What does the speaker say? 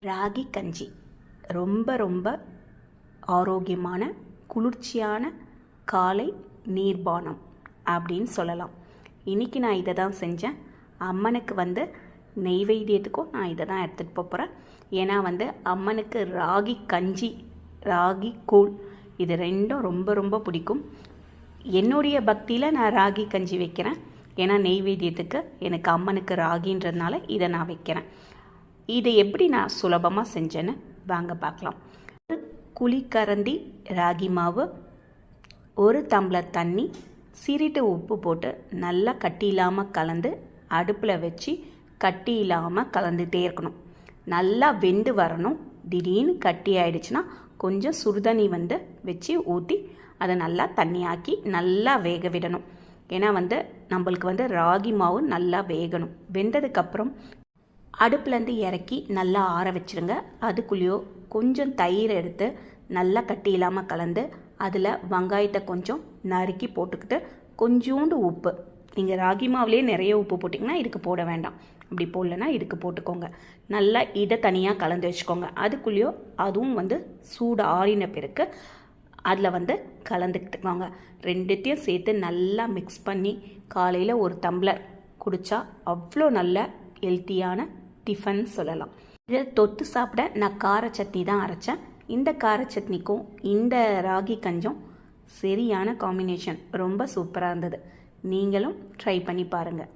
ராகி கஞ்சி ரொம்ப ரொம்ப ஆரோக்கியமான குளிர்ச்சியான காலை நீர்பானம் அப்படின்னு சொல்லலாம். இன்றைக்கி நான் இதை தான் செஞ்சேன். அம்மனுக்கு நெய்வேத்தியத்துக்கும் நான் இதை தான் எடுத்துகிட்டு போகிறேன். ஏன்னா அம்மனுக்கு ராகி கஞ்சி, ராகி கூழ் இது ரெண்டும் ரொம்ப ரொம்ப பிடிக்கும். என்னுடைய பக்தியில் நான் ராகி கஞ்சி வைக்கிறேன். ஏன்னா நெய்வேத்தியத்துக்கு எனக்கு அம்மனுக்கு ராகின்றதுனால இதை நான் வைக்கிறேன். இதை எப்படி நான் சுலபமாக செஞ்சேன்னு வாங்க பார்க்கலாம். ஒரு குழிக்கரண்டி ராகி மாவு, ஒரு டம்ளர் தண்ணி, சிறிது உப்பு போட்டு நல்லா கட்டி இல்லாமல் கலந்து அடுப்பில் வச்சு கட்டி இல்லாமல் கலந்துகிட்டே இருக்கணும். நல்லா வெந்து வரணும். திடீர்னு கட்டி ஆயிடுச்சுன்னா கொஞ்சம் சுடுதண்ணி வச்சு ஊற்றி அதை நல்லா தண்ணியாக்கி நல்லா வேக விடணும். ஏன்னா நம்மளுக்கு ராகி மாவு நல்லா வேகணும். வெந்ததுக்கப்புறம் அடுப்புலேருந்து இறக்கி நல்லா ஆற வச்சுருங்க. அதுக்குள்ளேயோ கொஞ்சம் தயிர் எடுத்து நல்லா கட்டி இல்லாமல் கலந்து அதில் வெங்காயத்தை கொஞ்சம் நறுக்கி போட்டுக்கிட்டு கொஞ்சோண்டு உப்பு, நீங்கள் ராகி மாவுலேயே நிறைய உப்பு போட்டிங்கன்னா இதுக்கு போட வேண்டாம். அப்படி போடலன்னா இதுக்கு போட்டுக்கோங்க. நல்லா இதை தனியாக கலந்து வச்சுக்கோங்க. அதுக்குள்ளேயோ அதுவும் சூடு ஆறின பிறகு அதில் கலந்துக்கிட்டுக்கோங்க. ரெண்டுத்தையும் சேர்த்து நல்லா மிக்ஸ் பண்ணி காலையில் ஒரு டம்ளர் குடித்தா அவ்வளோ நல்ல ஹெல்த்தியான டிஃபன் சொல்லலாம். இதை தொட்டு சாப்பிட நான் கார சட்னி தான் அரைச்சேன். இந்த கார சட்னிக்கும் இந்த ராகி கஞ்சும் சரியான காம்பினேஷன். ரொம்ப சூப்பராக இருந்தது. நீங்களும் ட்ரை பண்ணி பாருங்கள்.